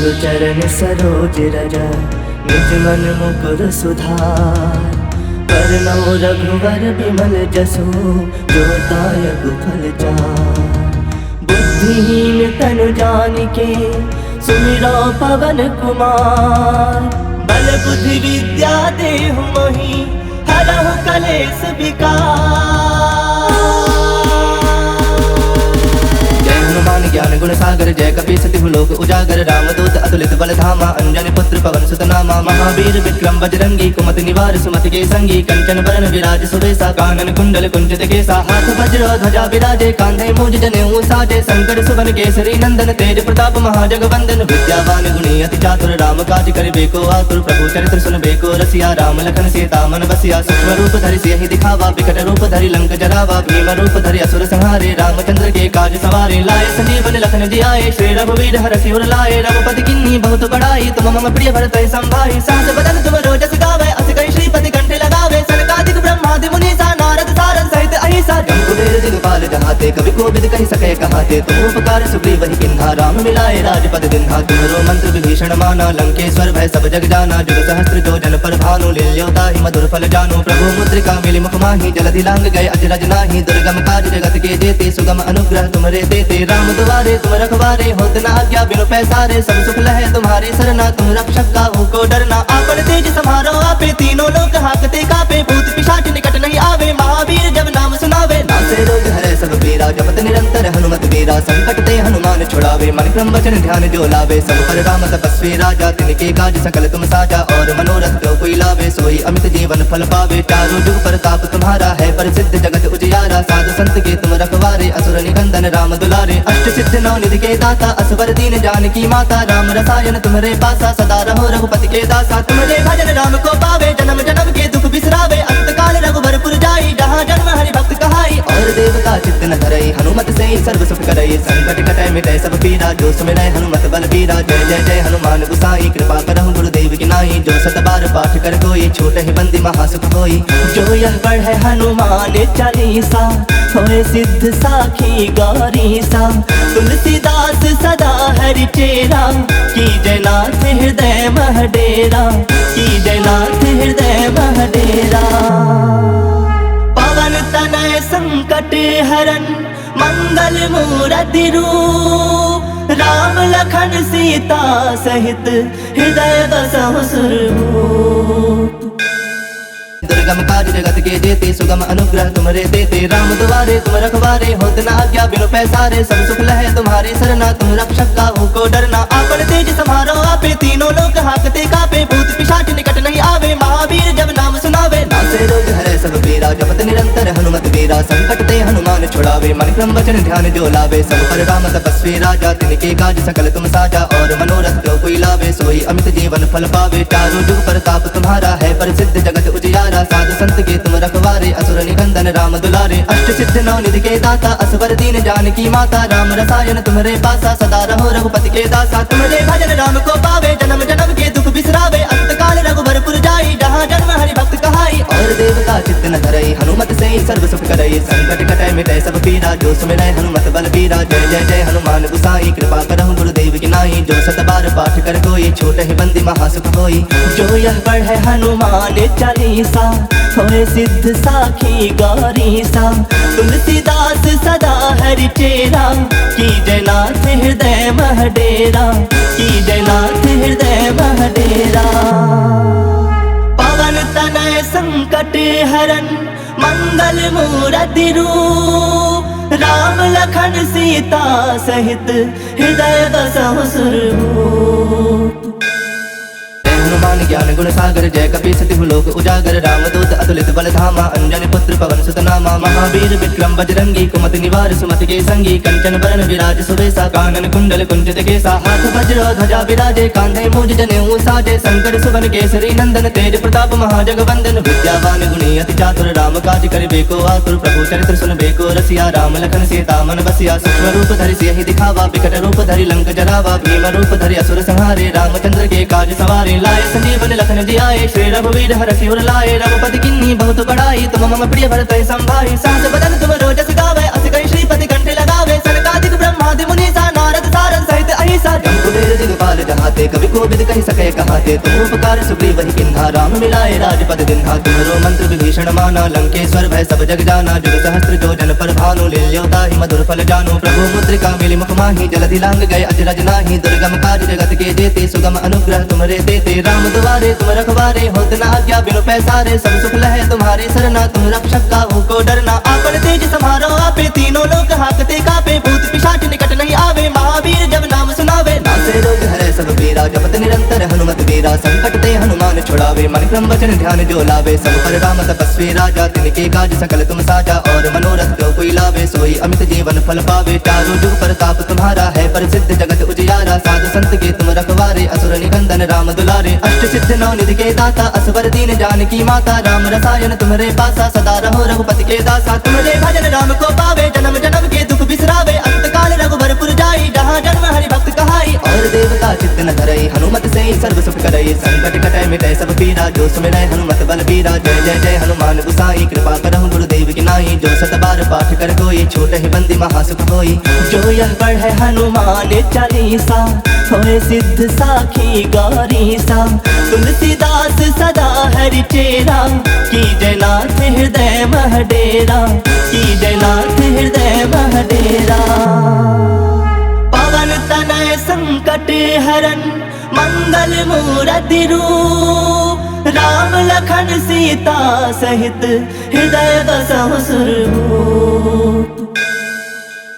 गुरु चरण सरोज रज निज मन मुकुर सुधार। वरनौ रघुवर बिमल जसु जो दायक फल चार। बुद्धिहीन तनु जानिके सुमिरो पवन कुमार। बल बुद्धि विद्या देहु मोहि हरहु कलेश विकार। हनुमान ज्ञान गुण सागर जय कपी सतिहु लोक उजागर। रामदूत अतुलित बल धामा अंजनी पुत्र पवन सुत नामा। महावीर विक्रम बजरंगी कुमति निवार सुमति के संगी। कंचन बरन विराज सुबेसा कानन कुंडल कुंचित केसा। हाथ वज्र ध्वजा विराजे कांधे मूज जनेऊ साजे। शंकर सुवन केसरी नंदन तेज प्रताप महाजगवंदन। विद्यावान गुणी अति चातुर राम काज करिबे को आतुर। प्रभु चरित्र सुनबे को रसिया राम लखन सीता मन बसिया। सूक्ष्म रूप धरि सियहि दिखावा विकट रूप धरि लंक जरावा। भीम रूप धरि असुर संहारे रामचंद्र के काज सवारे। लाए संजीवन लखन जियाए श्री रघुवीर हरषि उर लाए। रघुपति किन्ही बहुत बड़ाई तुम मम प्रिय भरत संभाई। सहस बदन तुम रोजस गावे अस कहि श्रीपति कंठे लगावे। सनकादिक ब्रह्मादि मुनीसा नारद सारद सहित अहिसा। जम कुबेर दिगपाल जहाते कवि कोविद कहि सके कहाते। तुम उपकार सुग्रीव किन्हा राम मिलाए राजपद दिन्हा। तुम्हारो मंत्र विभीषण माना लंकेश्वर भय सब जग जाना। जुग सहस्त्र जो जन पर भानु लील्योता ही मधुर फल जानो। प्रभु मुद्रिका मिली मुख माही जलधि लांग गए अजरज नाही। दुर्गम काज जगत के जेते सुगम अनुग्रह तुमरे देते। राम दुआरे तुम रखवारे होत न आज्ञा बिनु पैसारे। सब सुख लहे तुम्हारी सरना तुम रक्षक काहू को डरना। आपन तेज समारो आपे तीनों लोक हाकते कापे। भूत पिशाच निकट नहीं आवे महावीर जब नाम सुनावे। नासे रोग हरे सब पीरा जपत निरंतर हनुमत वीरा। संकट ते हनुमान छुड़ावे मन क्रम वचन ध्यान जो लावे। सब पर राम तपस्वी राजा तिनके काज सकल तुम साजा। और मनोरथ जो कोई लावे सोई अमित जीवन फल पावे। चारों जुग प्रताप तुम्हारा है प्रसिद्ध जगत उजियारा। साधु संत के तुम रखवारे असुर निकंदन राम दुलारे। अष्ट सिद्ध नौ निधि के दाता असवर दीन जानकी माता। राम रसायन तुम्हारे पासा सदा रहो रघुपति के दासा। तुम्हारे भजन राम को पावे जन्म जन्म के दुख बिसरावे। अंत काल रघुबरपुर जाई जहाँ जन्म हरि भक्त कहाई। और देवता चित्त न धरई हनुमत से सर्व सुख करई। संकट कटै मिटै सब पीरा जो सुमिरै हनुमत बल बीरा। जय जय जय हनुमान गुसाई कृपा करहु गुरुदेव की नाई। जो सत बार पाठ कर कोई छोट ही बंदी महासुख होई। जो यह पढ़े हनुमान चालीसा होए सिद्ध साखी गौरीसा। तुलसीदास सदा हरि चेरा की जयनाथ हृदय मह डेरा। की जयनाथ हृदय मह डेरा। पवन तनय संकट हरन मंगल मूरति रूप। राम लखन सीता सहित हृदय बसहु सुरभूप। दुर्गम काज जगत के जेते सुगम अनुग्रह तुमरे देते। राम दुआरे तुम रखवारे होत न आज्ञा बिनु पैसारे। सब सुख लहे तुम्हारी सरना तुम रक्षक काहू को डरना। आपन तेज समारो आपे तीनों लोक हाकते कापे। भूत पिशाच निकट नहीं आवे महावीर जब नाम सुनावे। नासे रोग हरे सब पीरा जपत निरंतर हनुमत वीरा। संकट ते हनुमान छुड़ावे मन क्रम वचन ध्यान जो लावे। सब पर राम तपस्वी राजा तिनके काज सकल तुम साजा। और मनोरथ जो कोई लावे सोई अमित जीवन फल पावे। चारों जुग प्रताप तुम्हारा है प्रसिद्ध जगत उजियारा। साधु संत के तुम रखवारे असुर निकंदन राम दुलारे। अष्ट सिद्ध नौ निधि के दाता असवर दीन जानकी माता। राम रसायन तुम्हारे पासा सदा रहो रघुपति के दासा। तुम्हारे भजन राम को पावे जन्म जन्म के दुख बिसरावे। अंत काल रघुबरपुर जाई जहाँ जन्म हरि भक्त कहाई। और देवता चित्त न धरई हनुमत से सर्व सुख करई। संकट कटै मिटै सब पीरा जो सुमिरै हनुमत बल बीरा। जय जय जय हनुमान गुसाई कृपा करहु गुरुदेव की नाई। जो सत बार पाठ कर कोई छोट ही बंदी महासुख होई। जो यह पढ़े हनुमान चालीसा होए सिद्ध साखी गौरीसा। तुलसीदास सदा हरि चेरा की जयनाथ हृदय मह डेरा। की जयनाथ हृदय मह डेरा। पवन तनय संकट हरन मंगल मूरति रूप। राम लखन सीता सहित हृदय बसहु सुरभूप। हनुमान ज्ञान गुण सागर जय कपी सतिहु लोक उजागर। रामदूत अतुलित बल धामा अंजनी पुत्र पवन सुत नामा। महावीर विक्रम बजरंगी कुमति निवार सुमति के संगी। कंचन बरन विराज सुबेसा कानन कुंडल कुंचित केसा। हाथ वज्र ध्वजा विराजे कांधे मूज जनेऊ साजे। शंकर सुवन केसरी नंदन तेज प्रताप महाजगवंदन। विद्यावान गुणी अति चातुर राम काज करिबे को आतुर। प्रभु चरित्र सुनबे को रसिया राम लखन सीता मन बसिया। सूक्ष्म रूप धरि सियहि दिखावा विकट रूप धरि लंक जरावा। भीम रूप धरि असुर संहारे रामचंद्र के काज सवारे। लाए संजीवन लखन जियाए श्री रघुवीर हरषि उर लाए। रघुपति किन्ही बहुत बड़ाई तुम मम प्रिय भरत संभाई। सहस बदन तुम रोजस गावे अस कहि श्रीपति कंठे लगावे। सनकादिक ब्रह्मादि मुनीसा नारद सारद सहित अहिसा। जम कुबेर दिगपाल जहाते कवि को विद कही सके कहाते। तुम उपकार सुग्रीव वही किन्हा, राम मिलाए राजपद दिन्हा। तुम्हारो मंत्र विभीषण माना, लंकेश्वर भय सब जग जाना। जुग सहस्त्र जो जन पर भानु, लील्योता ही मधुर फल जानो। प्रभु मुद्रिका मिली मुख माही, जलधि लांग गए अजरज नाही। दुर्गम काज जगत के जेते, सुगम अनुग्रह तुमरे देते। राम दुआरे तुम रखवारे, होत न आज्ञा बिनु पैसारे। सब सुख लहे तुम्हारी सरना, तुम रक्षक काहू को डरना। आपन तेज समारो आपे, तीनों लोक हाकते कापे। भूत पिशाच निकट नहीं आवे, महावीर जब नाम सुनावे। नासे रोग हरे सब पीरा, जपत निरंतर हनुमत वीरा। संकट ते हनुमान छुड़ावे, मन क्रम वचन ध्यान जो लावे। सब पर राम तपस्वी राजा, तिनके काज सकल तुम साजा। और मनोरथ जो कोई लावे, सोई अमित जीवन फल पावे। चारों जुग प्रताप तुम्हारा है, प्रसिद्ध जगत उजियारा। साधु संत के तुम रखवारे, असुर निकंदन राम दुलारे। अष्ट सिद्ध नौ निधि के दाता, असवर दीन जानकी माता। राम रसायन तुम्हारे पासा, सदा रहो रघुपति के दासा। तुम्हारे भजन राम को पावे, जन्म जन्म के दुख बिसरावे। अंत काल रघुबरपुर जाई, जहाँ जन्म हरि भक्त कहाई। और देवता चित्त न धरई, हनुमत से सर्व सुख करई। संकट कटै मिटै सब पीरा, जो सुमिरै हनुमत बल बीरा। जय जय जय हनुमान गुसाई, कृपा करहु गुरुदेव की नाई। जो सत बार पाठ कर कोई, छोट ही बंदी महासुख होई। जो यह पढ़े हनुमान चालीसा, होए सिद्ध साखी गौरी सा। तुलसीदास सदा हरि चेरा, की जय नाथ हृदय मह डेरा। की जय नाथ हृदय मह डेरा। पवन तनय संकट हरन, मंगल मूरति रूप। राम लखन सीता सहित, हृदय बसहु सुरभूप।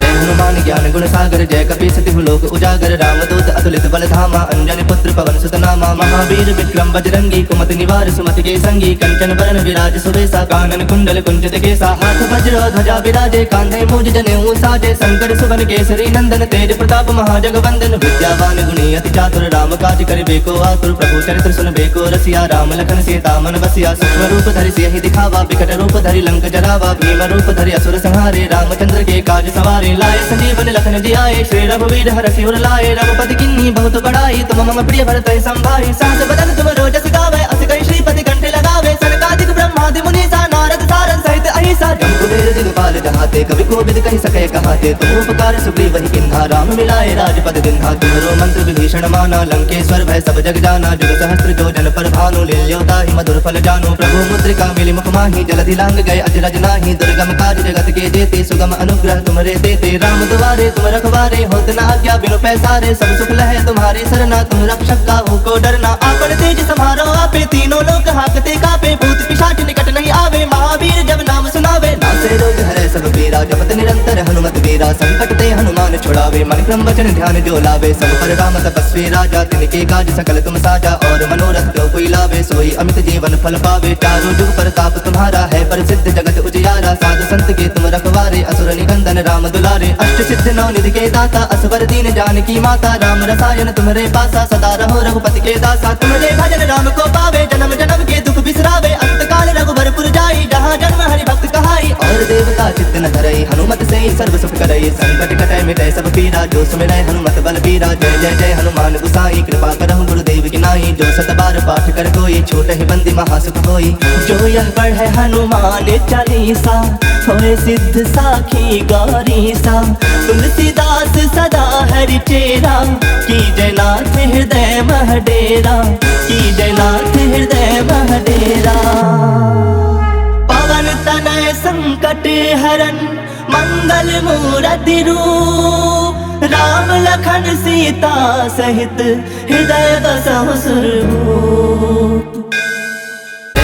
हनुमान ज्ञान गुण सागर, जय कपी सतिहु लोक उजागर। रामदूत अतुलित बल धामा, अंजनी पुत्र पवन सुत नामा। महावीर विक्रम बजरंगी, कुमति निवार सुमति के संगी। कंचन बरन विराज सुबेसा, कानन कुंडल कुंचित केसा। हाथ वज्र ध्वजा विराजे, कांधे मूज जनेऊ साजे। शंकर सुवन केसरी नंदन, तेज प्रताप महाजगवंदन। विद्यावान गुणी अति चातुर, राम काज करिबे को आतुर। प्रभु चरित्र सुनबे को रसिया, राम लखन सीता मन बसिया। सूक्ष्म रूप धरि सियहि दिखावा, विकट रूप धरि लंक जरावा। भीम रूप धरि असुर संहारे, रामचंद्र के काज सवारे। लाए संजीवन लखन जियाए, श्री रघुवीर हरषि उर लाए। रघुपति किन्ही बहुत बड़ाई, तुम मम प्रिय भरत संभाई। सहस बदन तुम रोजस गावे, अस कहि श्रीपति कंठ लगावे। सनकादिक ब्रह्मादि मुनीसा, नारद सारद सहित अहिसा। जम कुबेर दिगपाल जहाते, कवि को विद कही सके कहाते। तुम उपकार सुग्रीव वही किन्हा, राम मिलाए राजपद दिन्हा। तुम्हारो मंत्र विभीषण माना, लंकेश्वर भय सब जग जाना। जुग सहस्त्र जो जन पर भानु, लील्योता ही मधुर फल जानो। प्रभु मुद्रिका मिली मुख माही, जलधि लांग गए अजरज नाही। दुर्गम काज जगत के जेते, सुगम अनुग्रह तुमरे देते। राम दुआरे तुम रखवारे, होत न आज्ञा बिनु पैसारे। सब सुख लहे तुम्हारी सरना, तुम रक्षक काहू को डरना। आपन तेज समारो आपे, तीनों लोक हाकते कापे। भूत पिशाच निकट नहीं आवे, महावीर जब नाम सुनावे। नासे रोग हरे सब पीरा, जपत निरंतर हनुमत वीरा। संकट ते हनुमान छुड़ावे, मन क्रम वचन ध्यान जो लावे। सब पर राम तपस्वी राजा, तिनके काज सकल तुम साजा। और मनोरथ जो कोई लावे, सोई अमित जीवन फल पावे। चारों जुग प्रताप तुम्हारा है, प्रसिद्ध जगत उजियारा। साधु संत के तुम रखवारे, असुर निकंदन राम दुलारे। अष्ट सिद्ध नौ निधि के दाता, असवर दीन जानकी माता। राम रसायन तुम्हारे पासा, सदा रहो रघुपति के दासा। तुम्हारे भजन राम को पावे, जन्म जन्म के दुख बिसरावे। अंत काल रघुबरपुर जाई, जहाँ जन्म हरि भक्त कहाई। और देवता चित्त न धरई, हनुमत से सर्व सुख करई। संकट कटै मिटै सब पीरा, जो सुमिरै हनुमत बल बीरा। जय जय जय हनुमान गुसाई, कृपा करहु गुरुदेव की नाई। जो सत बार पाठ कर कोई, छोट ही बंदी महासुख होई। जो यह पढ़े हनुमान चालीसा, होए सिद्ध साखी गौरी सा। तुलसीदास सदा हरि चेरा, की जय नाथ हृदय मह डेरा। की जय नाथ हृदय मह डेरा। पवन तनय संकट हरन, मंगल मूरति रूप। राम लखन सीता सहित, हृदय बसहु सुरभूप।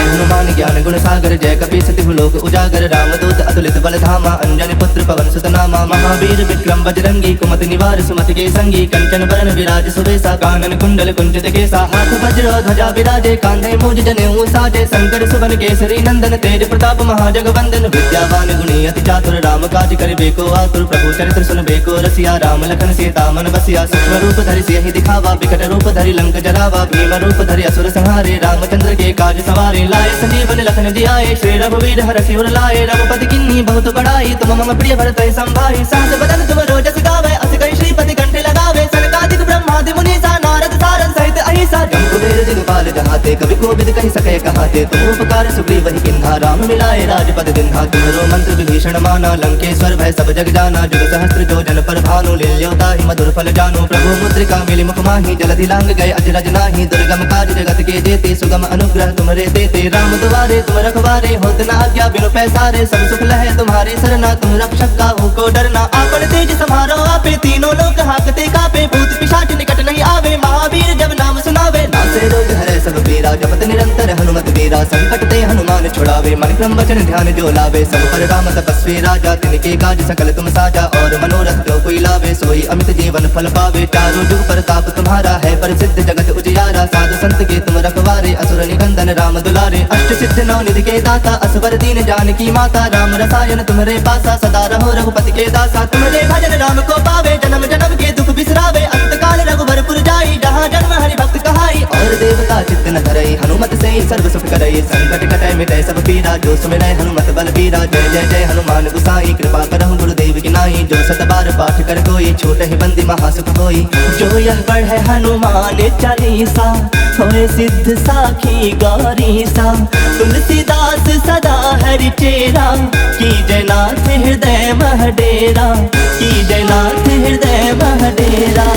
हनुमान ज्ञान गुण सागर, जय कपी सतिहु लोक उजागर। रामदूत अतुलित बल धामा, अंजनी पुत्र पवन सुत नामा। महावीर विक्रम बजरंगी, कुमति निवार सुमति के संगी। कंचन बरन विराज सुबेसा, कानन कुंडल कुंचित केसा। हाथ वज्र ध्वजा विराजे, कांधे मूज जनेऊ साजे। शंकर सुवन केसरी नंदन, तेज प्रताप महाजगवंदन। विद्यावान गुणी अति चातुर, राम काज करिबे को आतुर। प्रभु चरित्र सुनबे को रसिया, राम लखन सीता मन बसिया। सूक्ष्म रूप धरि सियहि दिखावा, विकट रूप धरि लंक जरावा। भीम रूप धरि असुर संहारे, रामचंद्र के काज सवारे। लाए संजीवन लखन जियाए, श्री रघुवीर हरषि उर लाए। रघुपति किन्ही बहुत बड़ाई, तुम मम प्रिय भरत संभाई। सहस बदन तुम रोजस गावे, अस कहि श्रीपति कंठ लगावे। सनकादिक ब्रह्मादि मुनीसा, नारद सारद सहित अहिसा। जम कुबेर दिगपाल जहाते, कवि को विद कही सके कहाते, तुम उपकार सुग्रीव वही किन्हा, राम मिलाए राजपद दिन्हा। तुम्हारो मंत्र विभीषण माना, लंकेश्वर भय सब जग जाना। जुग सहस्त्र जो जन पर भानु, लील्योता ही मधुर फल जानो। प्रभु मुद्रिका मिली मुख माही, जलधि लांग गए अजरज नाही। दुर्गम काज जगत के जेते, सुगम अनुग्रह तुम्हारे देते। राम दुआरे तुम रखवारे, होत न आज्ञा बिनु पैसारे। सब सुख लहे तुम्हारे सरना, तुम रक्षक काहू को डरना। आपन तेज समारो आपे, तीनों लोक हाकते कापे। भूत पिशाच निकट नहीं आवे, महावीर जब नाम सुनावे। नासे रोग हरे सब पीरा, जपत निरंतर हनुमत वीरा। संकट ते हनुमान छुड़ावे, मन क्रम वचन ध्यान जो लावे। सब पर राम तपस्वी राजा, तिनके काज सकल तुम साजा। और मनोरथ जो कोई लावे, सोई अमित जीवन फल पावे। चारों जुग प्रताप तुम्हारा है, प्रसिद्ध जगत उजियारा। साधु संत के तुम रखवारे, असुर निकंदन राम दुलारे। अष्ट सिद्ध नौ निधि के दाता, असवर दीन जानकी माता। राम रसायन तुम्हारे पासा, सदा रहो रघुपति के दासा। तुम्हारे भजन राम को पावे, जन्म जन्म के दुख बिसरावे। अंत काल रघुबरपुर जाई, जहाँ जन्म हरि भक्त कहाई। और देवता चित्त न धरई, हनुमत से सर्व सुख करई। संकट कटै मिटै सब पीरा, जो सुमिरै हनुमत बल बीरा। जय जय जय हनुमान गुसाई, कृपा करहु गुरुदेव की नाई। जो सत बार पाठ कर कोई, छूटहि बंदी महासुख होई। जो यह पढ़े हनुमान चालीसा, होए सिद्ध साखी गौरीसा। तुलसीदास सदा हरि चेरा, कीजय नाथ हृदय मह डेरा। कीजय नाथ हृदय मह डेरा।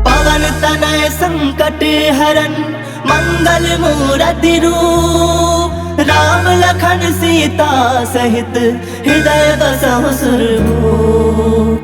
पवन तनय संकट हरन, मंगल मूरति रूप। राम लखन सीता सहित, हृदय बसहु सुरभूप।